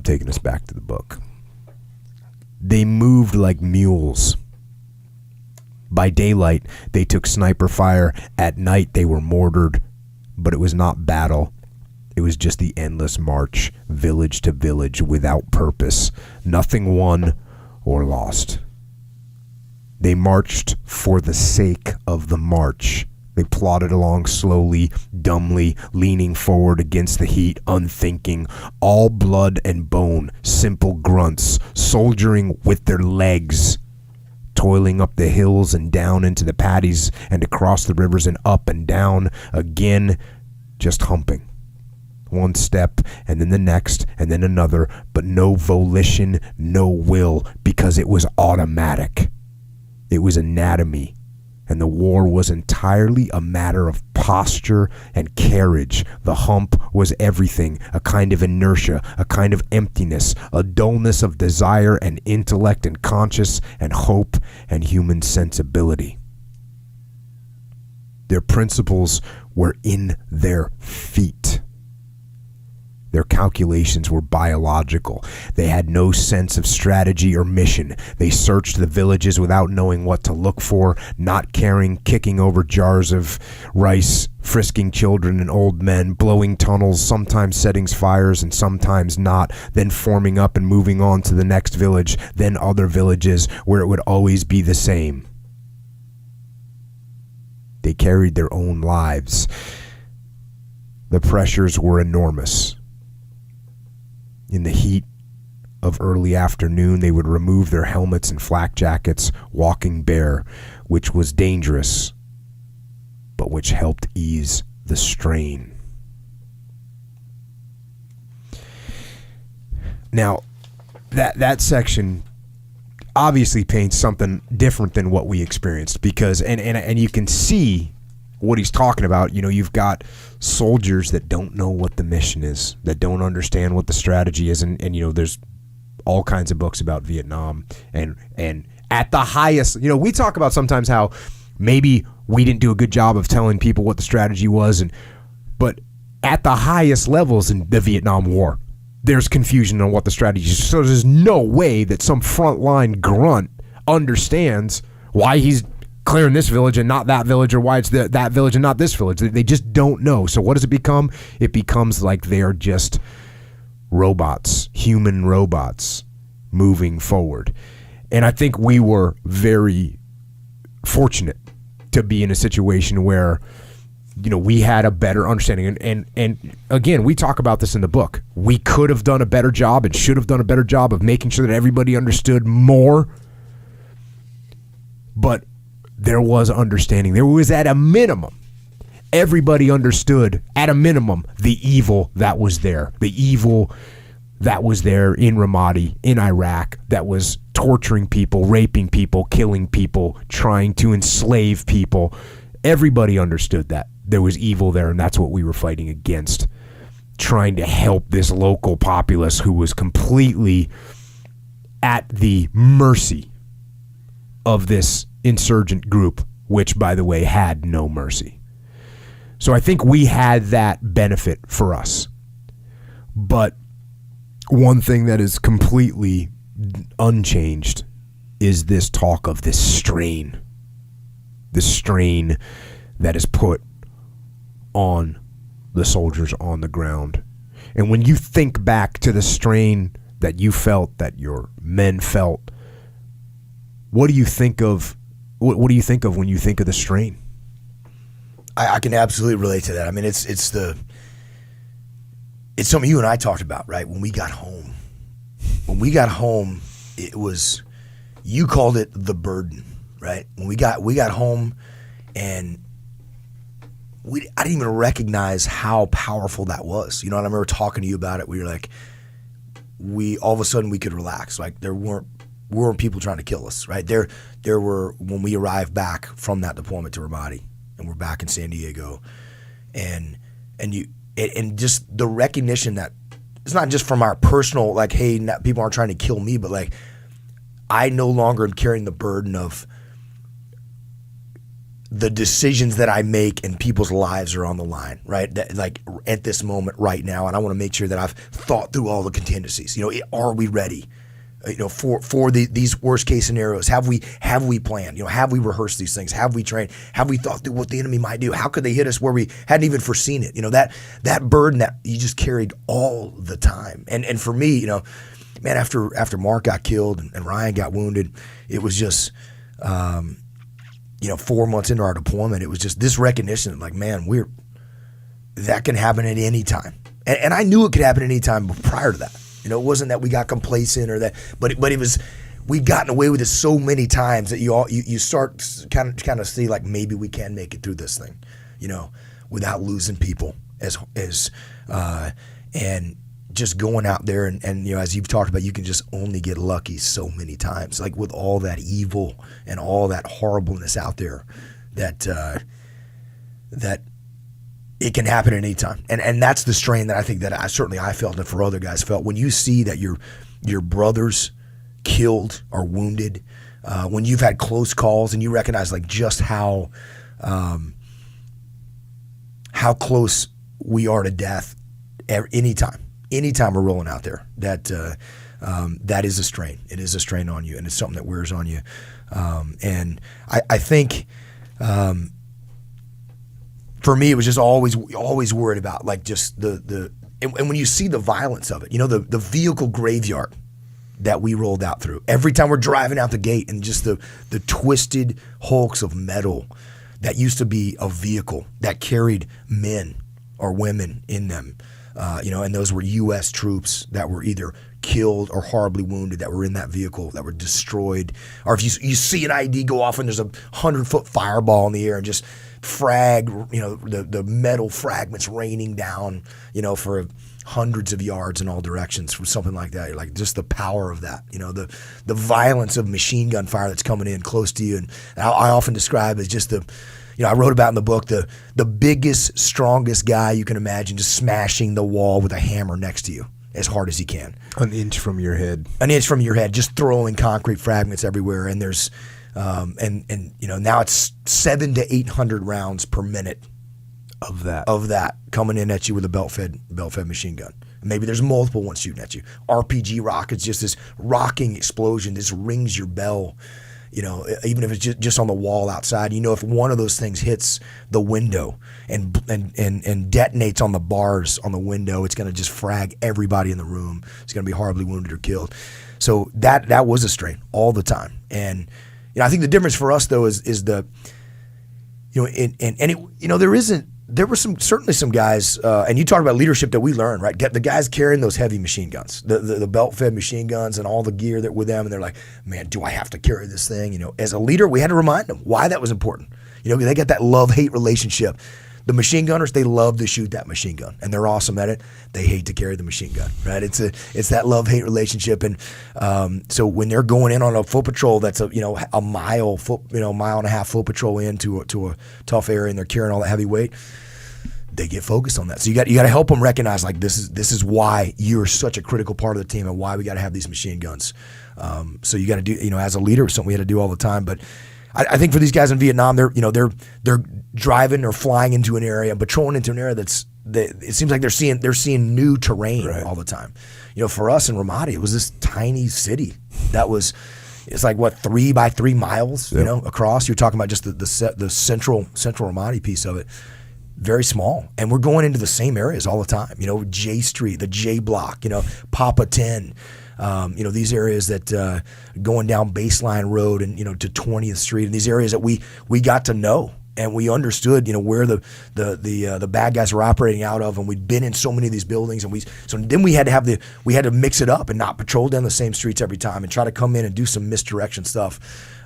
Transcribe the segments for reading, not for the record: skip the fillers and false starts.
I'm taking us back to the book. They moved like mules. By daylight, they took sniper fire. At night, they were mortared. But it was not battle. It was just the endless march, village to village, without purpose. Nothing won or lost. They marched for the sake of the march. They plodded along slowly, dumbly, leaning forward against the heat, unthinking, all blood and bone, simple grunts, soldiering with their legs, toiling up the hills and down into the paddies and across the rivers and up and down again, just humping. One step and then the next and then another, but no volition, no will, because it was automatic. It was anatomy. And the war was entirely a matter of posture and carriage. The hump was everything, a kind of inertia, a kind of emptiness, a dullness of desire and intellect and conscience and hope and human sensibility. Their principles were in their feet. Their calculations were biological. They had no sense of strategy or mission. They searched the villages without knowing what to look for, not caring, kicking over jars of rice, frisking children and old men, blowing tunnels, sometimes setting fires and sometimes not, then forming up and moving on to the next village, then other villages where it would always be the same. They carried their own lives. The pressures were enormous. In the heat of early afternoon, they would remove their helmets and flak jackets, walking bare, which was dangerous, but which helped ease the strain. Now, that section obviously paints something different than what we experienced, because and you can see what he's talking about. You know, you've got soldiers that don't know what the mission is, that don't understand what the strategy is, and you know, there's all kinds of books about Vietnam, and at the highest, you know, we talk about sometimes how maybe we didn't do a good job of telling people what the strategy was, but at the highest levels in the Vietnam War, there's confusion on what the strategy is. So there's no way that some frontline grunt understands why he's clearing this village and not that village, or why it's that village and not this village. They just don't know. So what does it become? It becomes like they are just robots, human robots moving forward. And I think we were very fortunate to be in a situation where, you know, we had a better understanding. And again, we talk about this in the book. We could have done a better job and should have done a better job of making sure that everybody understood more. But there was understanding. There was, at a minimum, everybody understood, at a minimum, the evil that was there. The evil that was there in Ramadi, in Iraq, that was torturing people, raping people, killing people, trying to enslave people. Everybody understood that there was evil there, and that's what we were fighting against, trying to help this local populace who was completely at the mercy of this insurgent group, which, by the way, had no mercy. So I think we had that benefit for us. But one thing that is completely unchanged is this talk of this strain that is put on the soldiers on the ground. And when you think back to the strain that you felt, that your men felt, what do you think of? What do you think of when you think of the strain? I can absolutely relate to that. I mean, it's something you and I talked about, right? When we got home, it was, you called it the burden, right? When we got home, and I didn't even recognize how powerful that was. You know, and I remember talking to you about it. We were like, all of a sudden we could relax. Like there weren't people trying to kill us, right? There were, when we arrived back from that deployment to Ramadi, and we're back in San Diego, and just the recognition that it's not just from our personal, like, hey, people aren't trying to kill me, but like, I no longer am carrying the burden of the decisions that I make and people's lives are on the line, right? That, like at this moment right now, and I want to make sure that I've thought through all the contingencies. Are we ready? For these worst case scenarios, have we planned? Have we rehearsed these things? Have we trained? Have we thought through what the enemy might do? How could they hit us where we hadn't even foreseen it? That burden that you just carried all the time. And for me, man, after Mark got killed and Ryan got wounded, it was just 4 months into our deployment, it was just this recognition, like, man, that can happen at any time, and I knew it could happen at any time prior to that. It wasn't that we got complacent or that, but it was, we've gotten away with it so many times that you start kind of see like maybe we can make it through this thing, without losing people and just going out there and as you've talked about, you can just only get lucky so many times, like with all that evil and all that horribleness out there, that it can happen at any time. And that's the strain that I think that I felt, and for other guys felt, when you see that your brothers killed or wounded, when you've had close calls and you recognize like just how close we are to death anytime we're rolling out there, that is a strain. It is a strain on you, and it's something that wears on you. And I think for me, it was just always worried about like just and when you see the violence of it, the vehicle graveyard that we rolled out through every time we're driving out the gate, and just the twisted hulks of metal that used to be a vehicle that carried men or women in them, and those were U.S. troops that were either killed or horribly wounded that were in that vehicle, that were destroyed. Or if you see an ID go off and there's a 100-foot fireball in the air and just frag, the metal fragments raining down, for hundreds of yards in all directions from something like that. You're like, just the power of that, the violence of machine gun fire that's coming in close to you. And I often describe as just I wrote about in the book the biggest, strongest guy you can imagine just smashing the wall with a hammer next to you as hard as he can. An inch from your head, just throwing concrete fragments everywhere. And there's now it's 700 to 800 rounds per minute of that coming in at you with a belt-fed machine gun. Maybe there's multiple ones shooting at you. RPG rockets, just this rocking explosion. This rings your bell. Even if it's just on the wall outside, if one of those things hits the window and detonates on the bars on the window, it's going to just frag everybody in the room. It's going to be horribly wounded or killed. So that was a strain all the time. And I think the difference for us though is the there were certainly some guys, and you talk about leadership that we learned, right? Get the guys carrying those heavy machine guns, the belt-fed machine guns and all the gear that with them, and they're like, man, do I have to carry this thing? As a leader, we had to remind them why that was important. They got that love-hate relationship. The machine gunners, they love to shoot that machine gun, and they're awesome at it. They hate to carry the machine gun, right? It's that love-hate relationship, and so when they're going in on a foot patrol that's a mile and a half foot patrol into a tough area, and they're carrying all that heavy weight, they get focused on that. So you got to help them recognize like this is why you're such a critical part of the team and why we got to have these machine guns. So you got to do as a leader, something we had to do all the time, but. I think for these guys in Vietnam, they're driving or flying into an area, patrolling into an area it seems like they're seeing new terrain all the time. For us in Ramadi, it was this tiny city it's like 3 by 3 miles, across. You're talking about just the central Ramadi piece of it, very small, and we're going into the same areas all the time. J Street, the J Block, Papa 10. These areas that going down Baseline Road and to 20th Street, and these areas that we got to know and we understood where the bad guys were operating out of, and we'd been in so many of these buildings, and then we had to mix it up and not patrol down the same streets every time and try to come in and do some misdirection stuff.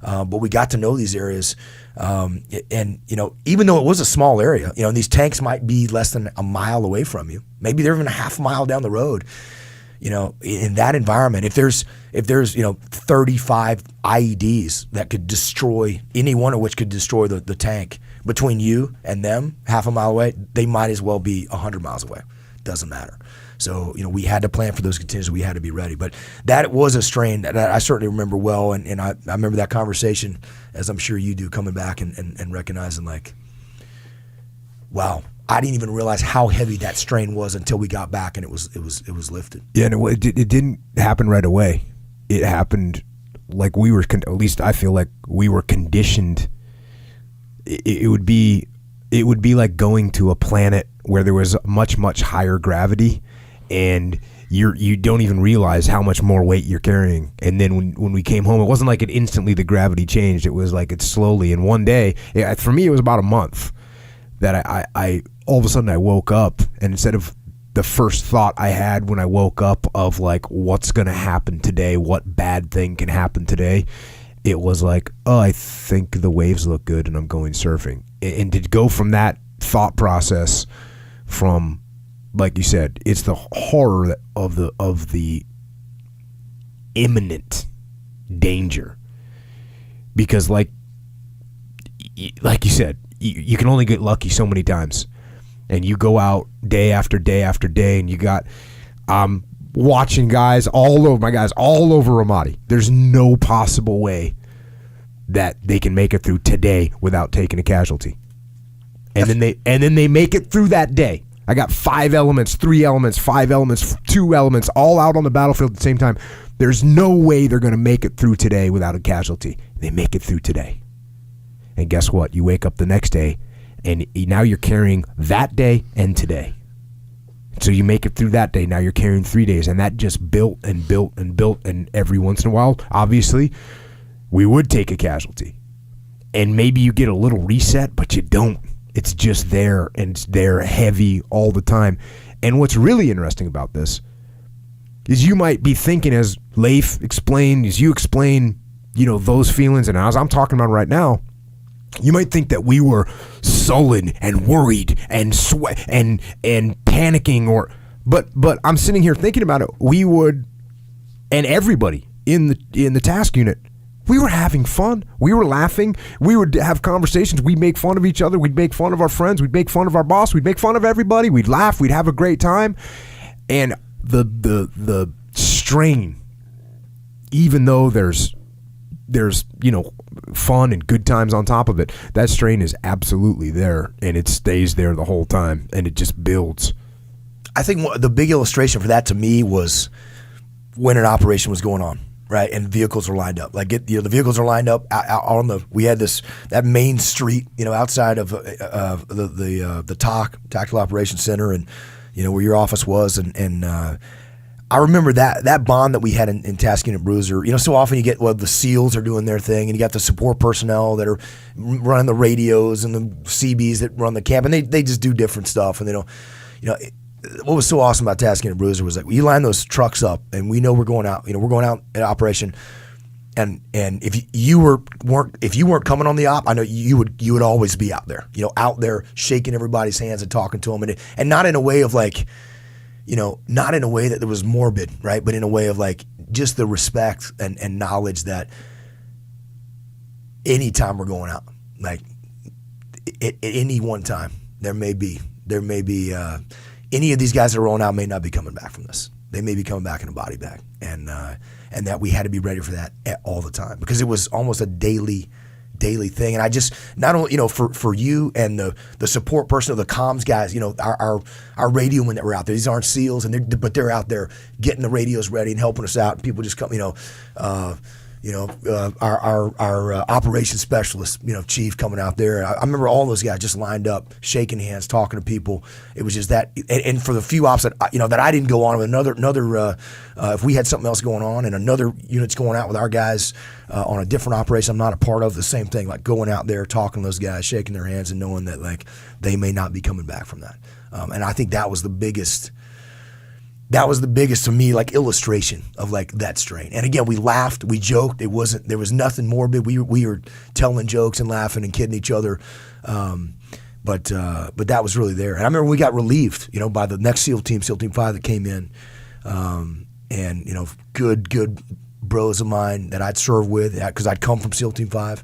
But we got to know these areas, and even though it was a small area, and these tanks might be less than a mile away from you, maybe they're even a half mile down the road. In that environment, if there's 35 IEDs that could destroy, any one of which could destroy the tank between you and them half a mile away, they might as well be 100 miles away. doesn't matter. So, we had to plan for those contingencies. We had to be ready. But that was a strain that I certainly remember well. And I remember that conversation, as I'm sure you do, coming back and recognizing, like, wow, I didn't even realize how heavy that strain was until we got back and it was lifted. Yeah, and it didn't happen right away. It happened like we were, at least I feel like we were conditioned. It would be like going to a planet where there was much, much higher gravity, and you don't even realize how much more weight you're carrying. And then when we came home, it wasn't like it instantly the gravity changed. It was like it slowly. And one day, for me, it was about a month that I all of a sudden I woke up, and instead of the first thought I had when I woke up of like, what's going to happen today? What bad thing can happen today? It was like, oh, I think the waves look good and I'm going surfing. And to go from that thought process from, like you said, it's the horror of the imminent danger. Because like you said, you can only get lucky so many times. And you go out day after day after day, and you got watching guys all over Ramadi. There's no possible way that they can make it through today without taking a casualty. And then they make it through that day. I got 5 elements, 3 elements, 5 elements, 2 elements, all out on the battlefield at the same time. There's no way they're going to make it through today without a casualty. They make it through today. And guess what? You wake up the next day, and now you're carrying that day and today. So you make it through that day. Now you're carrying 3 days. And that just built and built and built. And every once in a while, obviously, we would take a casualty. And maybe you get a little reset, but you don't. It's just there, and it's there heavy all the time. And what's really interesting about this is you might be thinking, as Leif explained, as you explain, those feelings, and as I'm talking about right now, you might think that we were sullen and worried and sweat and panicking, but I'm sitting here thinking about it. We would, and everybody in the task unit, we were having fun. We were laughing. We would have conversations. We'd make fun of each other. We'd make fun of our friends. We'd make fun of our boss. We'd make fun of everybody. We'd laugh. We'd have a great time. And the strain, even though there's fun and good times on top of it, that strain is absolutely there, and it stays there the whole time, and it just builds. I think the big illustration for that to me was when an operation was going on, right? And vehicles are lined up. Like the vehicles are lined up out on we had that main street, outside of the Tactical Operations Center, and where your office was, and I remember that bond that we had in Task Unit Bruiser. So often you get the SEALs are doing their thing, and you got the support personnel that are running the radios, and the CBs that run the camp, and they just do different stuff, and they don't, what was so awesome about Task Unit Bruiser was that we line those trucks up, and we know we're going out. We're going out at operation, and if you weren't coming on the op, I know you would always be out there, out there shaking everybody's hands and talking to them, and not in a way of like, not in a way that there was morbid, right? But in a way of like just the respect and knowledge that anytime we're going out, like at any one time, there may be any of these guys that are rolling out may not be coming back from this. They may be coming back in a body bag, and that we had to be ready for that all the time, because it was almost a daily thing. And I just, not only, for you and the support person of the comms guys, our radio men that were out there, these aren't SEALs, but they're out there getting the radios ready and helping us out. And people just come, our operations specialist, chief coming out there. I remember all those guys just lined up, shaking hands, talking to people. It was just that, and for the few ops that I didn't go on with another if we had something else going on and another unit's going out with our guys on a different operation I'm not a part of, the same thing, like going out there, talking to those guys, shaking their hands, and knowing that like they may not be coming back from that. And I think that was the biggest to me, like, illustration of like that strain. And again, we laughed, we joked. There was nothing morbid. We were telling jokes and laughing and kidding each other. But that was really there. And I remember we got relieved, by the next SEAL Team 5 that came in. And good bros of mine that I'd served with, because I'd come from SEAL Team 5.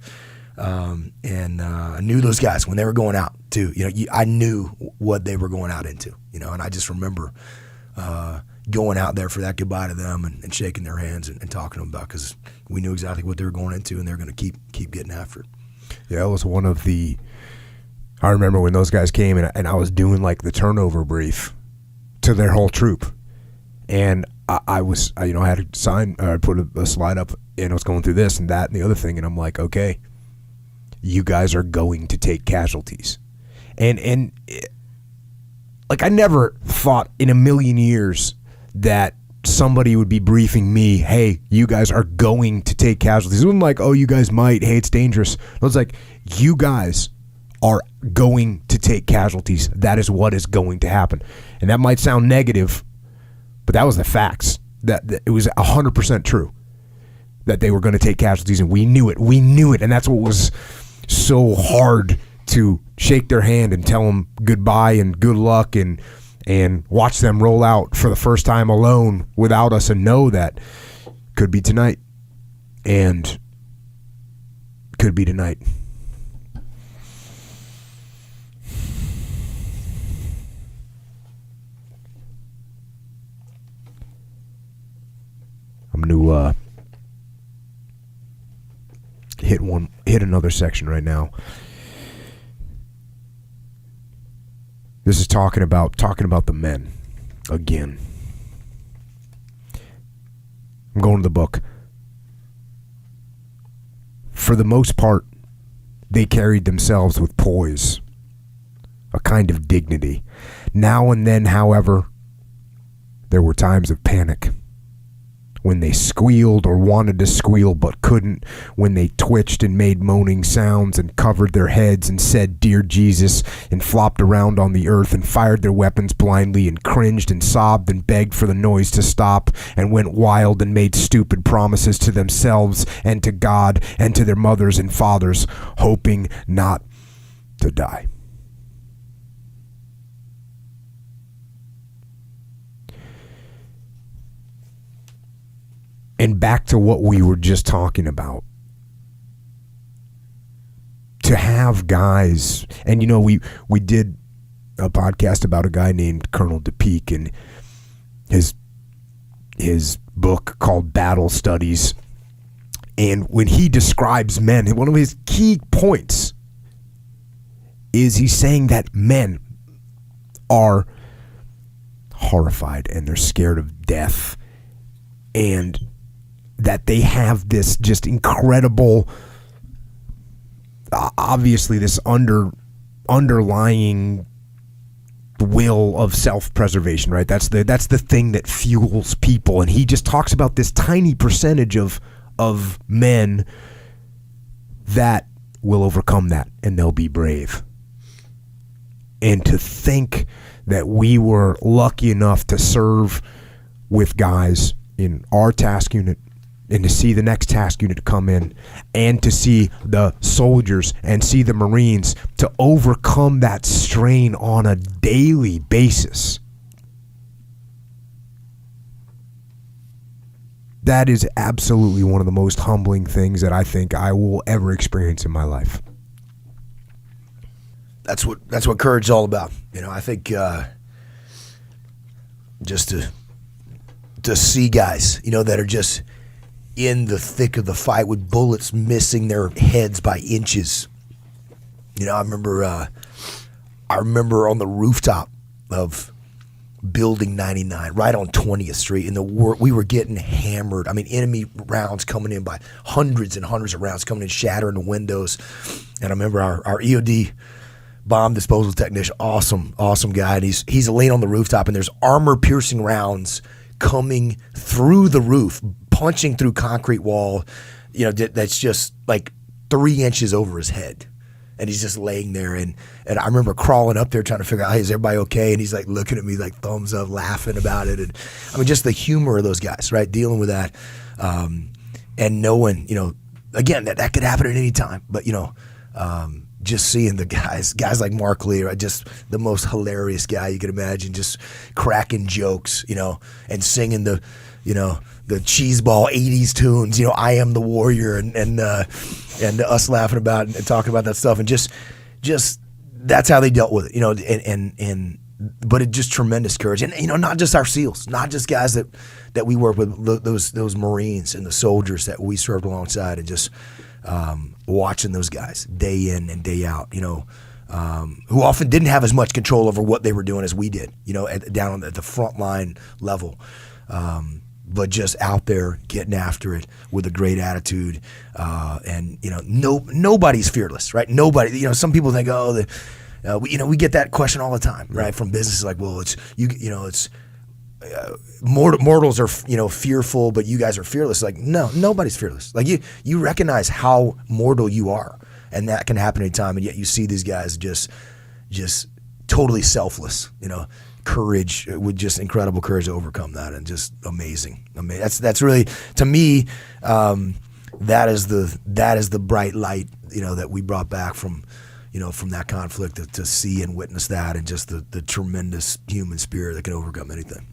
And I knew those guys when they were going out too. I knew what they were going out into. And I just remember going out there for that goodbye to them and shaking their hands and talking to them about, because we knew exactly what they were going into, and they were going to keep getting after it. Yeah, it was one of the. I remember when those guys came and I was doing like the turnover brief to their whole troop, and I was, I had a sign, I put a slide up, and I was going through this and that and the other thing, and I'm like, okay, you guys are going to take casualties, and like I never thought in a million years that somebody would be briefing me, hey, you guys are going to take casualties. It wasn't like, oh, you guys might, hey, it's dangerous. It was like, you guys are going to take casualties. That is what is going to happen. And that might sound negative, but that was the facts. That it was 100% true that they were going to take casualties, and we knew it. We knew it, and that's what was so hard to shake their hand and tell them goodbye and good luck and watch them roll out for the first time alone without us, and know that could be tonight and could be tonight. I'm going to hit another section right now. This is talking about the men again. I'm going to the book. For the most part, they carried themselves with poise, a kind of dignity. Now and then, however, there were times of panic. When they squealed or wanted to squeal but couldn't, when they twitched and made moaning sounds and covered their heads and said, "Dear Jesus," and flopped around on the earth and fired their weapons blindly and cringed and sobbed and begged for the noise to stop and went wild and made stupid promises to themselves and to God and to their mothers and fathers, hoping not to die. And back to what we were just talking about. To have guys, and we did a podcast about a guy named Colonel DePeek and his book called Battle Studies. And when he describes men, one of his key points is he's saying that men are horrified and they're scared of death, and that they have this just incredible, obviously this underlying will of self-preservation, right? That's the thing that fuels people. And he just talks about this tiny percentage of men that will overcome that, and they'll be brave. And to think that we were lucky enough to serve with guys in our task unit, and to see the next task unit come in, and to see the soldiers and see the Marines to overcome that strain on a daily basis. That is absolutely one of the most humbling things that I think I will ever experience in my life. That's what courage is all about. I think just to see guys, that are just in the thick of the fight with bullets missing their heads by inches. I remember on the rooftop of Building 99, right on 20th Street, we were getting hammered. I mean, enemy rounds coming in by hundreds and hundreds of rounds coming in, shattering the windows. And I remember our EOD bomb disposal technician, awesome guy, and he's laying on the rooftop, and there's armor-piercing rounds coming through the roof, punching through concrete wall, that's just like 3 inches over his head. And he's just laying there. And I remember crawling up there trying to figure out, hey, is everybody okay? And he's like looking at me like thumbs up, laughing about it. And I mean, just the humor of those guys, right? Dealing with that. And knowing, again, that could happen at any time. But, just seeing the guys like Mark Lee, right? Just the most hilarious guy you could imagine, just cracking jokes, and singing the cheeseball '80s tunes, I Am the Warrior, and us laughing about and talking about that stuff, and just that's how they dealt with it, but it just tremendous courage, and not just our SEALs, not just guys that we work with, those Marines and the soldiers that we served alongside, and just watching those guys day in and day out, who often didn't have as much control over what they were doing as we did, down at the front line level. But just out there getting after it with a great attitude, and nobody's fearless, right? Nobody. Some people think, we get that question all the time, right? From businesses like, well, mortals are fearful, but you guys are fearless. Like, no, nobody's fearless. Like you recognize how mortal you are, and that can happen anytime. And yet you see these guys just totally selfless, courage, with just incredible courage to overcome that, and just amazing. That's really, to me, that is the bright light, that we brought back from that conflict, to see and witness that, and just the tremendous human spirit that can overcome anything.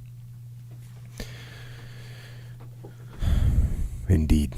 Indeed.